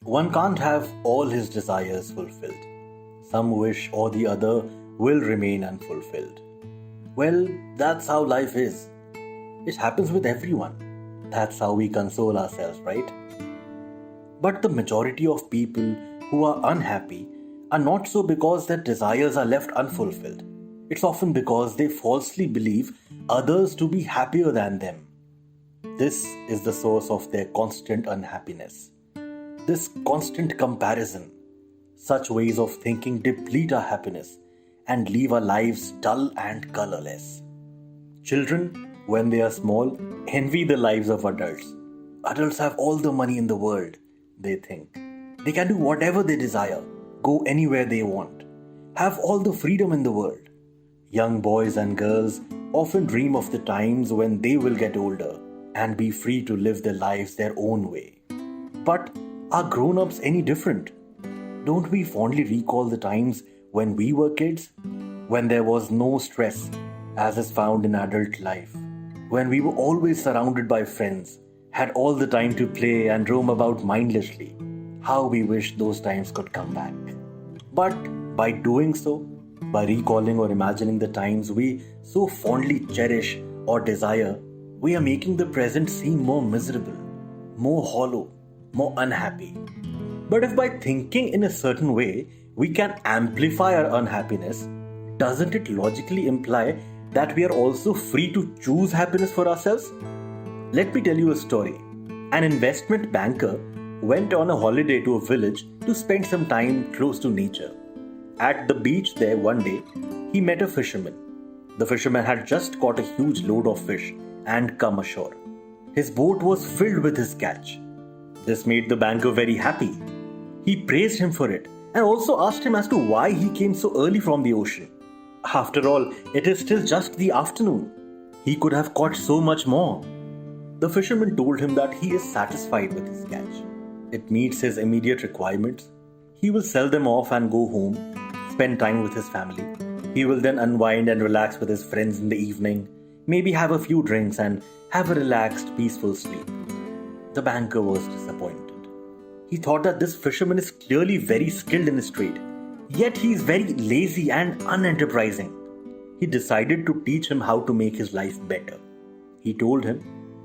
One can't have all his desires fulfilled. Some wish or the other will remain unfulfilled. Well, that's how life is. It happens with everyone. That's how we console ourselves, right? But the majority of people who are unhappy are not so because their desires are left unfulfilled. It's often because they falsely believe others to be happier than them. This is the source of their constant unhappiness. This constant comparison. Such ways of thinking deplete our happiness and leave our lives dull and colorless. Children, when they are small, envy the lives of adults. Adults have all the money in the world, they think. They can do whatever they desire, go anywhere they want, have all the freedom in the world. Young boys and girls often dream of the times when they will get older and be free to live their lives their own way. But are grown-ups any different? Don't we fondly recall the times when we were kids? When there was no stress, as is found in adult life. When we were always surrounded by friends, had all the time to play and roam about mindlessly. How we wish those times could come back. But by doing so, by recalling or imagining the times we so fondly cherish or desire, we are making the present seem more miserable, more hollow, more unhappy. But if by thinking in a certain way we can amplify our unhappiness, doesn't it logically imply that we are also free to choose happiness for ourselves? Let me tell you a story. An investment banker went on a holiday to a village to spend some time close to nature. At the beach there one day, he met a fisherman. The fisherman had just caught a huge load of fish and come ashore. His boat was filled with his catch. This made the banker very happy. He praised him for it and also asked him as to why he came so early from the ocean. After all, it is still just the afternoon. He could have caught so much more. The fisherman told him that he is satisfied with his catch. It meets his immediate requirements. He will sell them off and go home, spend time with his family. He will then unwind and relax with his friends in the evening, maybe have a few drinks and have a relaxed, peaceful sleep. The banker was disappointed. He thought that this fisherman is clearly very skilled in his trade, yet he is very lazy and unenterprising. He decided to teach him how to make his life better. He told him,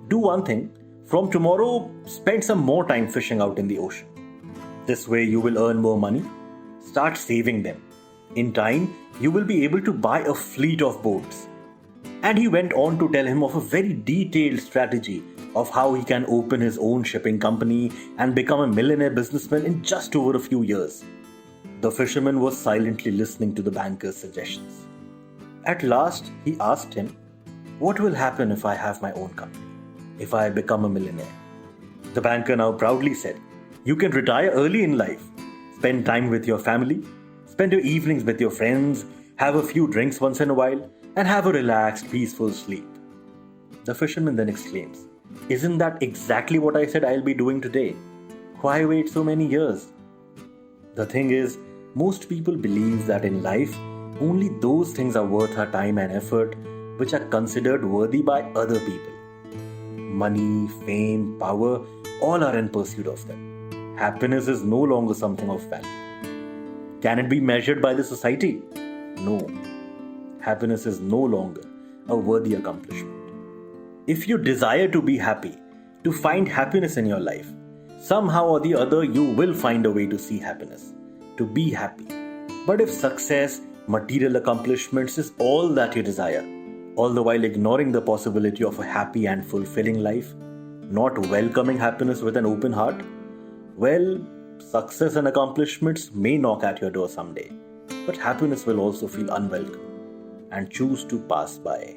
"Do one thing, from tomorrow spend some more time fishing out in the ocean. This way you will earn more money. Start saving them. In time, you will be able to buy a fleet of boats." And he went on to tell him of a very detailed strategy of how he can open his own shipping company and become a millionaire businessman in just over a few years. The fisherman was silently listening to the banker's suggestions. At last, he asked him, "What will happen if I have my own company? If I become a millionaire?" The banker now proudly said, "You can retire early in life, spend time with your family, spend your evenings with your friends, have a few drinks once in a while, and have a relaxed, peaceful sleep." The fisherman then exclaims, "Isn't that exactly what I said I'll be doing today? Why wait so many years?" The thing is, most people believe that in life, only those things are worth our time and effort which are considered worthy by other people. Money, fame, power, all are in pursuit of them. Happiness is no longer something of value. Can it be measured by the society? No. Happiness is no longer a worthy accomplishment. If you desire to be happy, to find happiness in your life, somehow or the other you will find a way to see happiness, to be happy. But if success, material accomplishments is all that you desire, all the while ignoring the possibility of a happy and fulfilling life, not welcoming happiness with an open heart, well, success and accomplishments may knock at your door someday, but happiness will also feel unwelcome and choose to pass by.